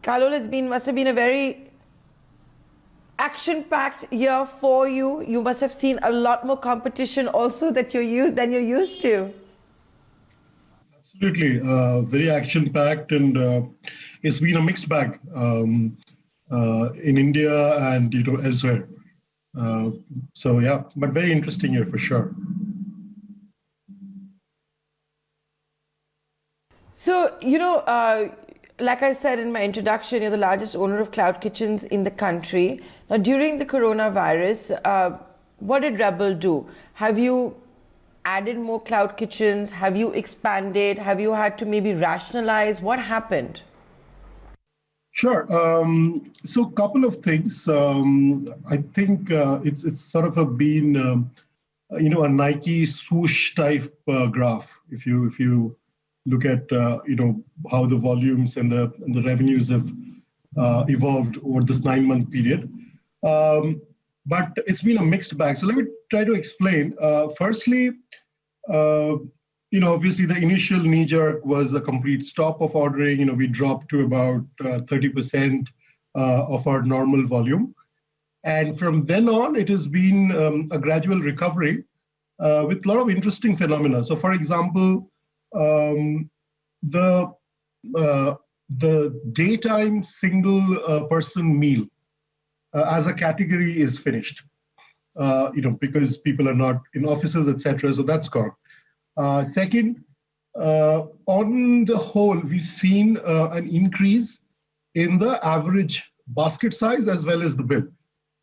Kallol must have been a very action-packed year for you. You must have seen a lot more competition also than you're used to. Absolutely, very action-packed, and it's been a mixed bag in India and elsewhere. So yeah, but very interesting year for sure. So, like I said in my introduction, you're the largest owner of cloud kitchens in the country. Now, during the coronavirus, what did Rebel do? Have you added more cloud kitchens? Have you expanded? Have you had to maybe rationalize? What happened? Sure. So, a couple of things. I think it's sort of been a Nike swoosh type graph. If you look at how the volumes and the revenues have evolved over this 9-month period. But it's been a mixed bag. So let me try to explain. Firstly, obviously the initial knee-jerk was a complete stop of ordering. We dropped to about 30% of our normal volume. And from then on, it has been a gradual recovery with a lot of interesting phenomena. So for example, the daytime single person meal as a category is finished, because people are not in offices, etc. So that's gone. Second, on the whole, we've seen an increase in the average basket size as well as the bill.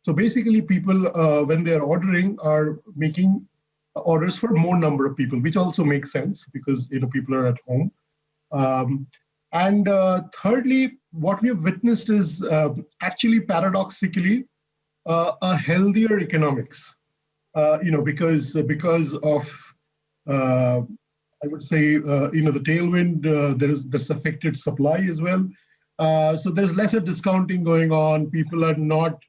So basically, people, when they're ordering, are making orders for more number of people, which also makes sense because people are at home. And thirdly, what we have witnessed is actually paradoxically a healthier economics. Because of I would say the tailwind, there's affected supply as well. So there's lesser discounting going on. People are not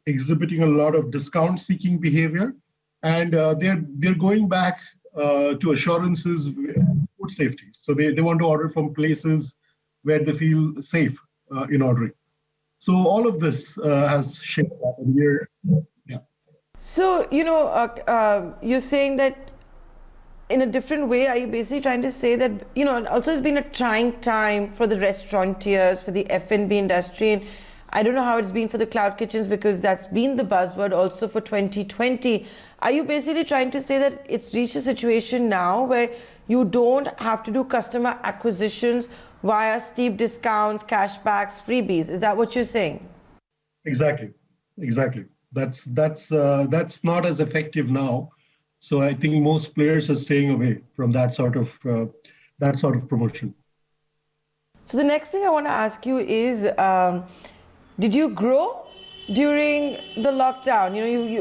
exhibiting a lot of discount-seeking behavior. And they're going back to assurances of food safety. So they want to order from places where they feel safe in ordering. So all of this has shaped that, and yeah. So you're saying that in a different way. Are you basically trying to say that also it's been a trying time for the restaurateurs, for the F&B industry, and I don't know how it's been for the cloud kitchens because that's been the buzzword also for 2020. Are you basically trying to say that it's reached a situation now where you don't have to do customer acquisitions via steep discounts, cashbacks, freebies? Is that what you're saying? Exactly. That's not as effective now. So I think most players are staying away from that sort of promotion. So the next thing I want to ask you is, did you grow during the lockdown?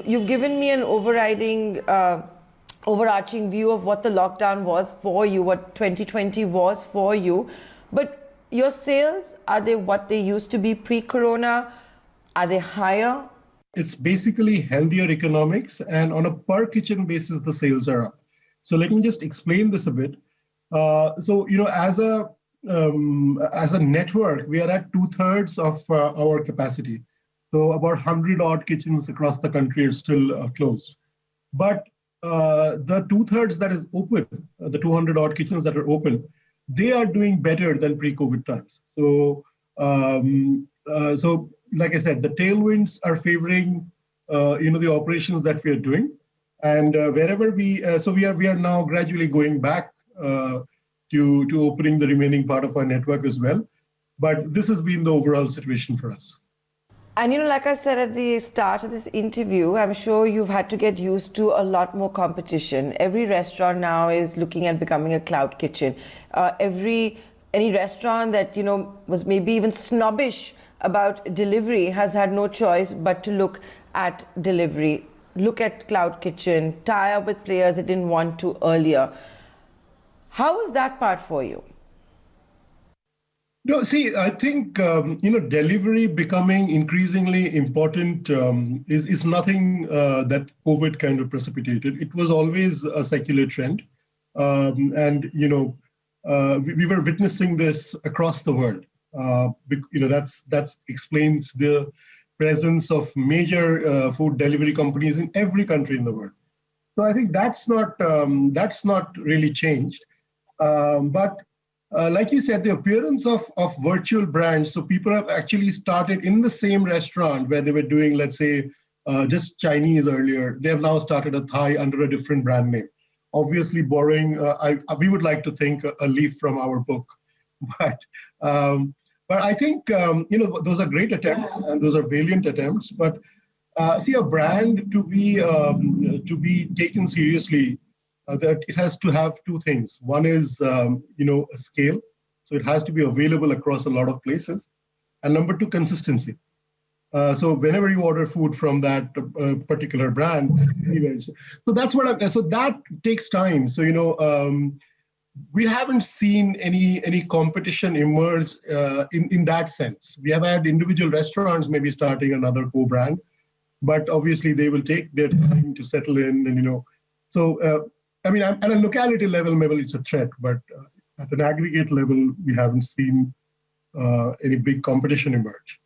You've given me an overarching view of what the lockdown was for you, what 2020 was for you. But your sales, are they what they used to be pre-corona? Are they higher? It's basically healthier economics, and on a per kitchen basis, the sales are up. So let me just explain this a bit. As a network, we are at 2/3 of our capacity. So about 100 odd kitchens across the country are still closed. But the 2/3 that is open, the 200 odd kitchens that are open, they are doing better than pre-COVID times. So, like I said, the tailwinds are favoring, the operations that we are doing, and wherever we are now gradually going back to opening the remaining part of our network as well. But this has been the overall situation for us. And like I said at the start of this interview, I'm sure you've had to get used to a lot more competition. Every restaurant now is looking at becoming a cloud kitchen. Any restaurant that was maybe even snobbish about delivery has had no choice but to look at delivery, look at cloud kitchen, tie up with players it didn't want to earlier. How was that part for you? No, see, I think delivery becoming increasingly important is nothing that COVID kind of precipitated. It was always a secular trend, and we were witnessing this across the world. That explains the presence of major food delivery companies in every country in the world. So I think that's not really changed. But like you said, the appearance of virtual brands, so people have actually started in the same restaurant where they were doing, let's say, just Chinese earlier. They have now started a Thai under a different brand name. Obviously, borrowing, we would like to think a leaf from our book, but but I think those are great attempts and those are valiant attempts. But see, a brand to be taken seriously, that it has to have two things. One is a scale, so it has to be available across a lot of places, and number two, consistency. So whenever you order food from that particular brand, so that's what so that takes time. So we haven't seen any competition emerge in that sense. We have had individual restaurants maybe starting another co-brand, but obviously they will take their time to settle in, and so I mean, at a locality level, maybe it's a threat, but at an aggregate level, we haven't seen any big competition emerge.